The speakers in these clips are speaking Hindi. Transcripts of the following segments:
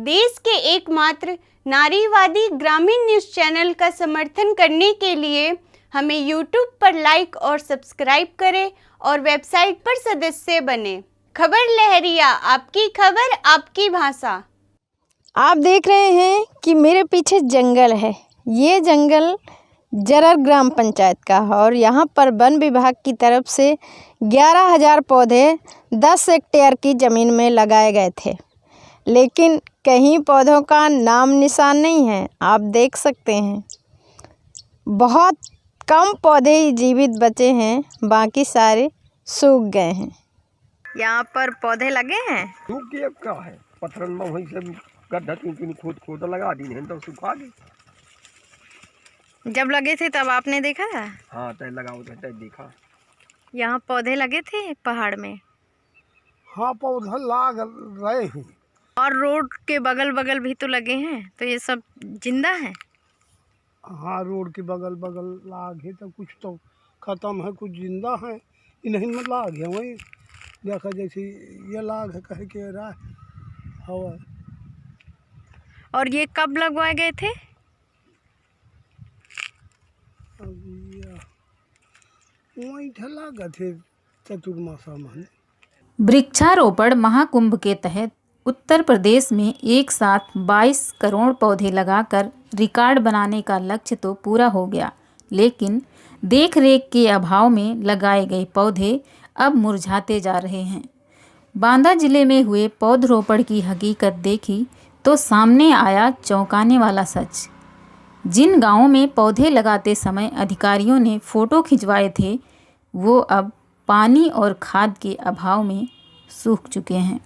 देश के एकमात्र नारीवादी ग्रामीण न्यूज़ चैनल का समर्थन करने के लिए हमें YouTube पर लाइक और सब्सक्राइब करें और वेबसाइट पर सदस्य बने। खबर लहरिया, आपकी खबर आपकी भाषा। आप देख रहे हैं कि मेरे पीछे जंगल है। ये जंगल जरर ग्राम पंचायत का है और यहाँ पर वन विभाग की तरफ से 11,000 पौधे 10 हेक्टेयर की ज़मीन में लगाए गए थे, लेकिन कहीं पौधों का नाम निशान नहीं है। आप देख सकते हैं बहुत कम पौधे ही जीवित बचे हैं, बाकी सारे सूख गए हैं। यहाँ पर पौधे लगे हैं, सूख गए। अब क्या है, पत्थरन में वहीं से गड्ढा तीन खोद लगा दी है तो सूखा गई। जब लगे थे तब आपने देखा था? हाँ, तय लगाओ तो तय देखा। यहाँ पौधे लगे थे पहाड़ में। हाँ, पौधा लाग रहे हैं और रोड के बगल बगल भी तो लगे हैं, तो ये सब जिंदा है। हाँ, रोड के बगल बगल लाग है तो कुछ तो खत्म है, कुछ जिंदा है। इन्हीं में लाग है, वही देखा जैसे ये लाग है कह के रहा हवा। और ये कब लगवाए गए थे? वही लागा थे चतुर्मासा में। वृक्षारोपण महाकुंभ के तहत उत्तर प्रदेश में एक साथ 22 करोड़ पौधे लगाकर रिकॉर्ड बनाने का लक्ष्य तो पूरा हो गया, लेकिन देखरेख के अभाव में लगाए गए पौधे अब मुरझाते जा रहे हैं। बांदा जिले में हुए पौधरोपण की हकीकत देखी तो सामने आया चौंकाने वाला सच। जिन गांवों में पौधे लगाते समय अधिकारियों ने फ़ोटो खिंचवाए थे, वो अब पानी और खाद के अभाव में सूख चुके हैं।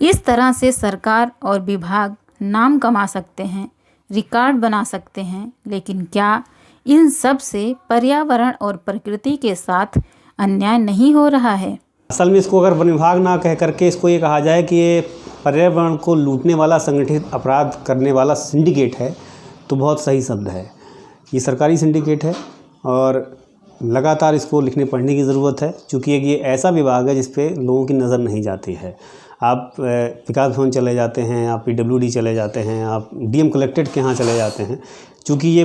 इस तरह से सरकार और विभाग नाम कमा सकते हैं, रिकॉर्ड बना सकते हैं, लेकिन क्या इन सब से पर्यावरण और प्रकृति के साथ अन्याय नहीं हो रहा है? असल में इसको अगर वन विभाग ना कह करके इसको ये कहा जाए कि ये पर्यावरण को लूटने वाला संगठित अपराध करने वाला सिंडिकेट है तो बहुत सही शब्द है। ये सरकारी सिंडिकेट है और लगातार इसको लिखने पढ़ने की ज़रूरत है, क्योंकि ये ऐसा विभाग है जिस पे लोगों की नज़र नहीं जाती है। आप विकास भवन चले जाते हैं, आप PWD चले जाते हैं, आप DM कलेक्ट्रेट के यहाँ चले जाते हैं, क्योंकि ये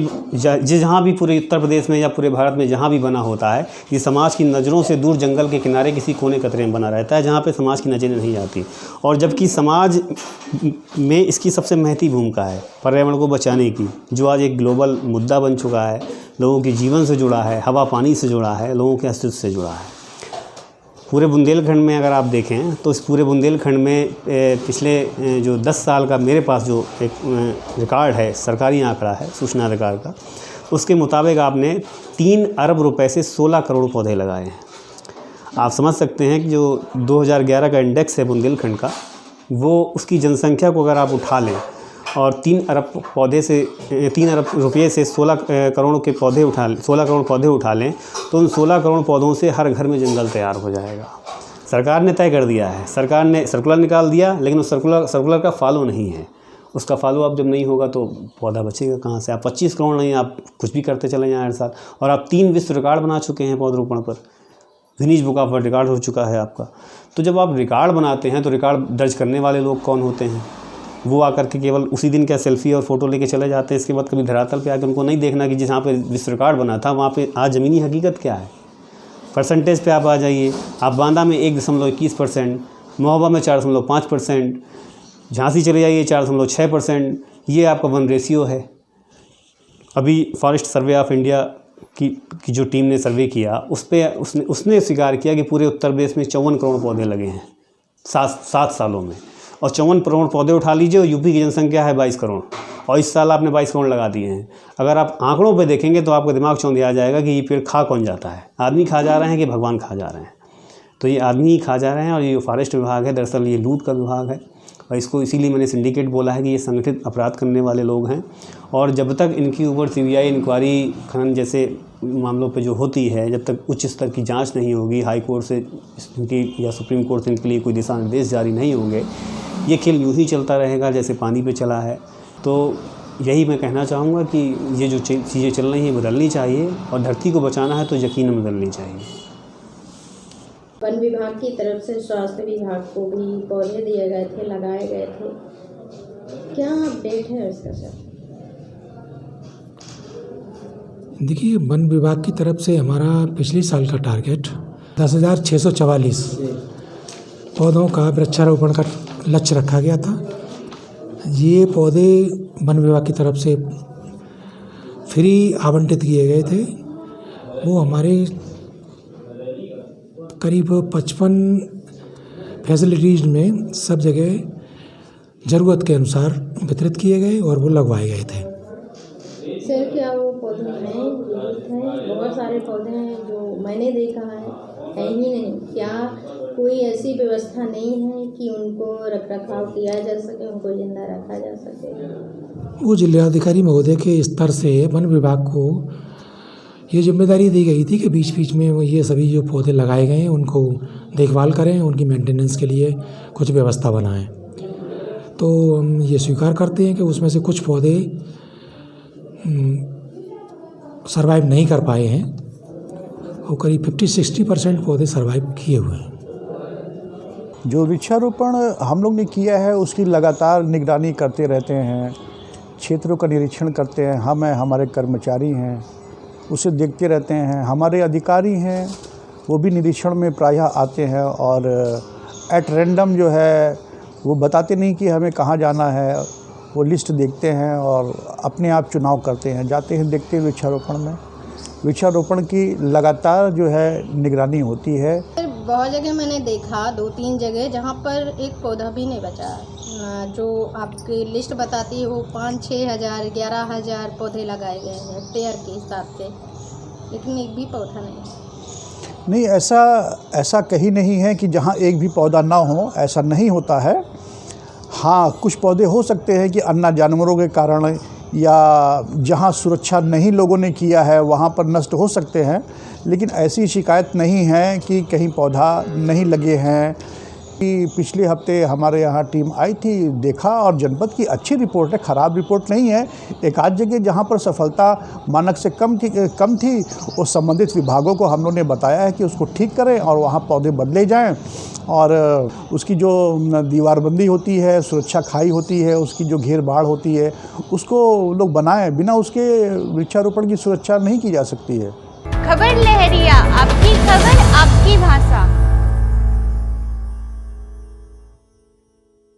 जहाँ भी पूरे उत्तर प्रदेश में या पूरे भारत में जहाँ भी बना होता है, ये समाज की नज़रों से दूर जंगल के किनारे किसी कोने कतरे में बना रहता है, जहाँ पे समाज की नज़रें नहीं जाती। और जबकि समाज में इसकी सबसे महती भूमिका है पर्यावरण को बचाने की, जो आज एक ग्लोबल मुद्दा बन चुका है, लोगों के जीवन से जुड़ा है, हवा पानी से जुड़ा है, लोगों के अस्तित्व से जुड़ा है। पूरे बुंदेलखंड में अगर आप देखें तो इस पूरे बुंदेलखंड में पिछले जो 10 साल का मेरे पास जो एक रिकॉर्ड है, सरकारी आंकड़ा है सूचना अधिकार का, उसके मुताबिक आपने 3 अरब रुपए से 16 करोड़ पौधे लगाए हैं। आप समझ सकते हैं कि जो 2011 का इंडेक्स है बुंदेलखंड का, वो उसकी जनसंख्या को अगर आप उठा लें और 3 अरब रुपये से 16 करोड़ पौधे उठा लें तो उन 16 करोड़ पौधों से हर घर में जंगल तैयार हो जाएगा। सरकार ने तय कर दिया है, सरकार ने सर्कुलर निकाल दिया, लेकिन उस सर्कुलर का फॉलो नहीं है। उसका फॉलो अप जब नहीं होगा तो पौधा बचेगा कहाँ से? आप 25 करोड़ नहीं, आप कुछ भी करते चले जाएँ हर साल, और आप 3 विश्व रिकॉर्ड बना चुके हैं पौधरोपण पर। Guinness book of world record हो चुका है आपका। तो जब आप रिकॉर्ड बनाते हैं तो रिकॉर्ड दर्ज करने वाले लोग कौन होते हैं? वो आकर के केवल उसी दिन क्या सेल्फी और फ़ोटो लेके चले जाते हैं, इसके बाद कभी धरातल पे आके उनको नहीं देखना कि जहाँ पे विश्व रिकॉर्ड बना था वहाँ पे आज ज़मीनी हकीकत क्या है। परसेंटेज पे आप आ जाइए, आप बांदा में 1.21%, महोबा में 4.5%, झांसी चले जाइए 4.6%, ये आपका वन रेशियो है। अभी फॉरेस्ट सर्वे ऑफ इंडिया की जो टीम ने सर्वे किया उस पर उसने स्वीकार किया कि पूरे उत्तर प्रदेश में 54 करोड़ पौधे लगे हैं 7 सालों में, और 54 करोड़ पौधे उठा लीजिए और यूपी की जनसंख्या है 22 करोड़, और इस साल आपने 22 करोड़ लगा दिए हैं। अगर आप आंकड़ों पे देखेंगे तो आपका दिमाग चौंधिया जाएगा कि ये पेड़ खा कौन जाता है, आदमी खा जा रहे हैं कि भगवान खा जा रहे हैं? तो ये आदमी ही खा जा रहे हैं। और ये फॉरेस्ट विभाग है, दरअसल ये लूट का विभाग है, और इसको इसीलिए मैंने सिंडिकेट बोला है कि ये संगठित अपराध करने वाले लोग हैं। और जब तक इनकी ऊपर CBI इंक्वायरी खनन जैसे मामलों पे जो होती है, जब तक उच्च स्तर की जांच नहीं होगी, हाई कोर्ट से इनकी या सुप्रीम कोर्ट से इनके लिए कोई दिशा निर्देश जारी नहीं होंगे, ये खेल यूँ ही चलता रहेगा जैसे पानी पे चला है। तो यही मैं कहना चाहूँगा कि ये जो चीज़ें चल रही हैं बदलनी चाहिए, और धरती को बचाना है तो यकीनन बदलनी चाहिए। वन विभाग की तरफ से स्वास्थ्य विभाग को भी पौधे दिए गए थे, लगाए गए थे, क्या अपडेट है इसका सर? देखिए, वन विभाग की तरफ से हमारा पिछले साल का टारगेट 10,644 पौधों का वृक्षारोपण का लक्ष्य रखा गया था। ये पौधे वन विभाग की तरफ से फ्री आवंटित किए गए थे। वो हमारे करीब 55 फैसिलिटीज़ में सब जगह ज़रूरत के अनुसार वितरित किए गए और वो लगवाए गए थे। सर क्या वो पौधे हैं जीवित हैं? बहुत सारे पौधे हैं जो मैंने देखा है ही नहीं। क्या कोई ऐसी व्यवस्था नहीं है कि उनको रख रखाव किया जा सके, उनको जिंदा रखा जा सके? वो जिलाधिकारी महोदय के स्तर से वन विभाग को ये जिम्मेदारी दी गई थी कि बीच बीच में वो ये सभी जो पौधे लगाए गए हैं उनको देखभाल करें, उनकी मेंटेनेंस के लिए कुछ व्यवस्था बनाएं। तो हम ये स्वीकार करते हैं कि उसमें से कुछ पौधे सरवाइव नहीं कर पाए हैं और करीब 50-60% पौधे सरवाइव किए हुए हैं। जो वृक्षारोपण हम लोग ने किया है उसकी लगातार निगरानी करते रहते हैं, क्षेत्रों का निरीक्षण करते हैं। हम हैं, हमारे कर्मचारी हैं, उसे देखते रहते हैं। हमारे अधिकारी हैं, वो भी निरीक्षण में प्रायः आते हैं और एट रैंडम जो है वो बताते नहीं कि हमें कहाँ जाना है। वो लिस्ट देखते हैं और अपने आप चुनाव करते हैं, जाते हैं, देखते हैं। वृक्षारोपण में वृक्षारोपण की लगातार जो है निगरानी होती है। बहुत जगह मैंने देखा, 2-3 जगह जहाँ पर एक पौधा भी नहीं बचा। जो आपकी लिस्ट बताती है वो 5-6 हज़ार 11,000 पौधे लगाए गए हैं हेक्टेयर के हिसाब से, लेकिन एक भी पौधा नहीं। ऐसा कहीं नहीं है कि जहाँ एक भी पौधा ना हो, ऐसा नहीं होता है। हाँ, कुछ पौधे हो सकते हैं कि अन्य जानवरों के कारण या जहाँ सुरक्षा नहीं लोगों ने किया है वहाँ पर नष्ट हो सकते हैं, लेकिन ऐसी शिकायत नहीं है कि कहीं पौधा नहीं लगे हैं। कि पिछले हफ्ते हमारे यहाँ टीम आई थी, देखा और जनपद की अच्छी रिपोर्ट है, ख़राब रिपोर्ट नहीं है। एक आध जगह जहाँ पर सफलता मानक से कम थी उस संबंधित विभागों को हम लोगों ने बताया है कि उसको ठीक करें और वहाँ पौधे बदले जाएं और उसकी जो दीवारबंदी होती है, सुरक्षा खाई होती है, उसकी जो घेर बाड़ होती है, उसको लोग बनाएं। बिना उसके वृक्षारोपण की सुरक्षा नहीं की जा सकती है। खबर लहरिया, आपकी खबर आपकी भाषा।